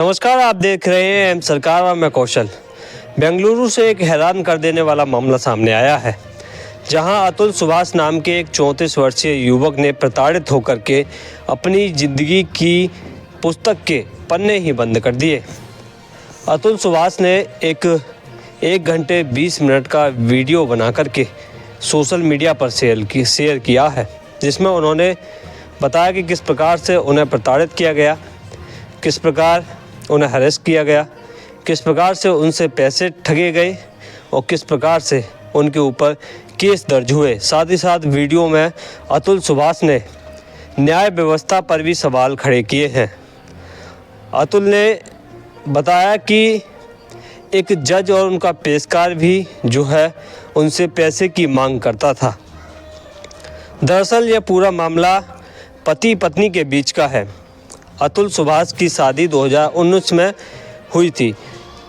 नमस्कार, आप देख रहे हैं एम सरकार और मैं कौशल। बेंगलुरु से एक हैरान कर देने वाला मामला सामने आया है, जहां अतुल सुभाष नाम के एक 34 वर्षीय युवक ने प्रताड़ित होकर के अपनी ज़िंदगी की पुस्तक के पन्ने ही बंद कर दिए। अतुल सुभाष ने एक घंटे 20 मिनट का वीडियो बना करके सोशल मीडिया पर शेयर किया है, जिसमें उन्होंने बताया कि किस प्रकार से उन्हें प्रताड़ित किया गया, किस प्रकार उन्हें हरेस किया गया, किस प्रकार से उनसे पैसे ठगे गए और किस प्रकार से उनके ऊपर केस दर्ज हुए। साथ ही साथ वीडियो में अतुल सुभाष ने न्याय व्यवस्था पर भी सवाल खड़े किए हैं। अतुल ने बताया कि एक जज और उनका पेशकार भी जो है उनसे पैसे की मांग करता था। दरअसल यह पूरा मामला पति पत्नी के बीच का है। अतुल सुभाष की शादी 2019 में हुई थी।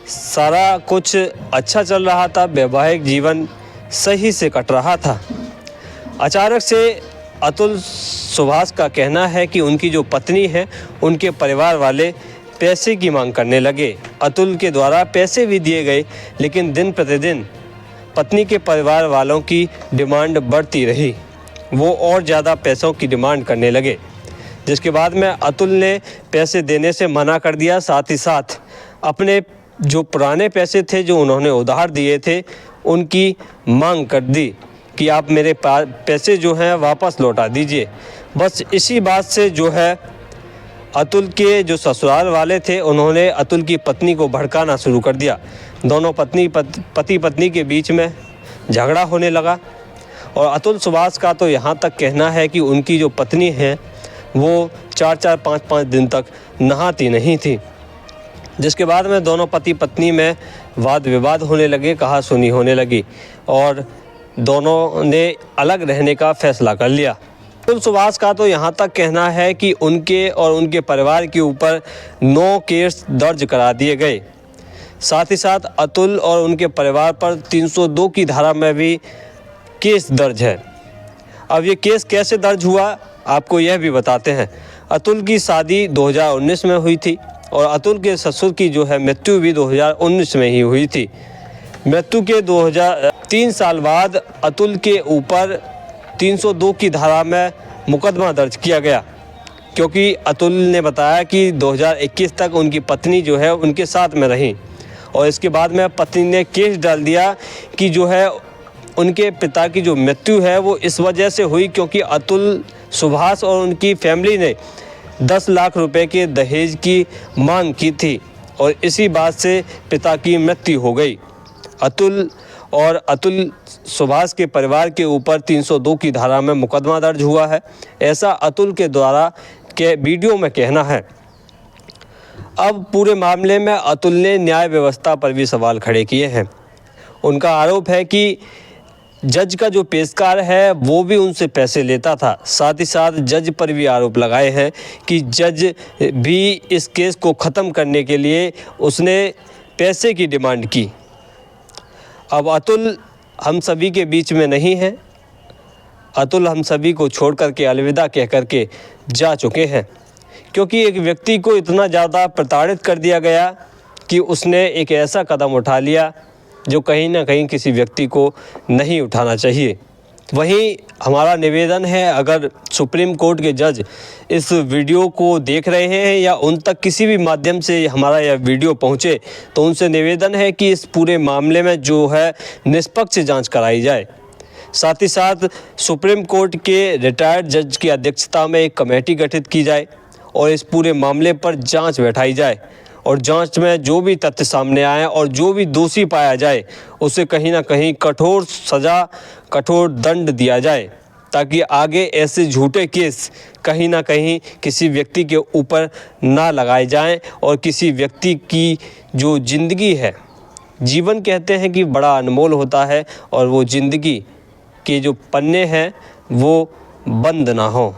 सारा कुछ अच्छा चल रहा था, वैवाहिक जीवन सही से कट रहा था। अचानक से अतुल सुभाष का कहना है कि उनकी जो पत्नी है, उनके परिवार वाले पैसे की मांग करने लगे। अतुल के द्वारा पैसे भी दिए गए, लेकिन दिन प्रतिदिन पत्नी के परिवार वालों की डिमांड बढ़ती रही। वो और ज़्यादा पैसों की डिमांड करने लगे, जिसके बाद में अतुल ने पैसे देने से मना कर दिया। साथ ही साथ अपने जो पुराने पैसे थे जो उन्होंने उधार दिए थे, उनकी मांग कर दी कि आप मेरे पैसे जो हैं वापस लौटा दीजिए। बस इसी बात से जो है अतुल के जो ससुराल वाले थे, उन्होंने अतुल की पत्नी को भड़काना शुरू कर दिया। दोनों पति पत्नी के बीच में झगड़ा होने लगा और अतुल सुभाष का तो यहाँ तक कहना है कि उनकी जो पत्नी है वो 4-4, 5-5 दिन तक नहाती नहीं थी, जिसके बाद में दोनों पति पत्नी में वाद विवाद होने लगे, कहा सुनी होने लगी और दोनों ने अलग रहने का फैसला कर लिया। अतुल सुभाष का तो यहाँ तक कहना है कि उनके और उनके परिवार के ऊपर 9 केस दर्ज करा दिए गए। साथ ही साथ अतुल और उनके परिवार पर 302 की धारा में भी केस दर्ज है। अब ये केस कैसे दर्ज हुआ, आपको यह भी बताते हैं। अतुल की शादी 2019 में हुई थी और अतुल के ससुर की जो है मृत्यु भी 2019 में ही हुई थी। मृत्यु के 3 साल बाद अतुल के ऊपर 302 की धारा में मुकदमा दर्ज किया गया, क्योंकि अतुल ने बताया कि 2021 तक उनकी पत्नी जो है उनके साथ में रही और इसके बाद में पत्नी ने केस डाल दिया कि जो है उनके पिता की जो मृत्यु है वो इस वजह से हुई क्योंकि अतुल सुभाष और उनकी फैमिली ने 10 लाख रुपए के दहेज की मांग की थी और इसी बात से पिता की मृत्यु हो गई। अतुल सुभाष के परिवार के ऊपर 302 की धारा में मुकदमा दर्ज हुआ है, ऐसा अतुल के द्वारा के वीडियो में कहना है। अब पूरे मामले में अतुल ने न्याय व्यवस्था पर भी सवाल खड़े किए हैं। उनका आरोप है कि जज का जो पेशकार है वो भी उनसे पैसे लेता था। साथ ही साथ जज पर भी आरोप लगाए हैं कि जज भी इस केस को ख़त्म करने के लिए उसने पैसे की डिमांड की। अब अतुल हम सभी के बीच में नहीं है। अतुल हम सभी को छोड़ करके अलविदा कह करके जा चुके हैं, क्योंकि एक व्यक्ति को इतना ज़्यादा प्रताड़ित कर दिया गया कि उसने एक ऐसा कदम उठा लिया जो कहीं ना कहीं किसी व्यक्ति को नहीं उठाना चाहिए। वहीं हमारा निवेदन है, अगर सुप्रीम कोर्ट के जज इस वीडियो को देख रहे हैं या उन तक किसी भी माध्यम से हमारा यह वीडियो पहुंचे, तो उनसे निवेदन है कि इस पूरे मामले में जो है निष्पक्ष जांच कराई जाए। साथ ही साथ सुप्रीम कोर्ट के रिटायर्ड जज की अध्यक्षता में एक कमेटी गठित की जाए और इस पूरे मामले पर जाँच बैठाई जाए और जांच में जो भी तथ्य सामने आए और जो भी दोषी पाया जाए उसे कहीं ना कहीं कठोर सज़ा, कठोर दंड दिया जाए, ताकि आगे ऐसे झूठे केस कहीं ना कहीं किसी व्यक्ति के ऊपर ना लगाए जाएं और किसी व्यक्ति की जो ज़िंदगी है, जीवन कहते हैं कि बड़ा अनमोल होता है और वो ज़िंदगी के जो पन्ने हैं वो बंद ना हो।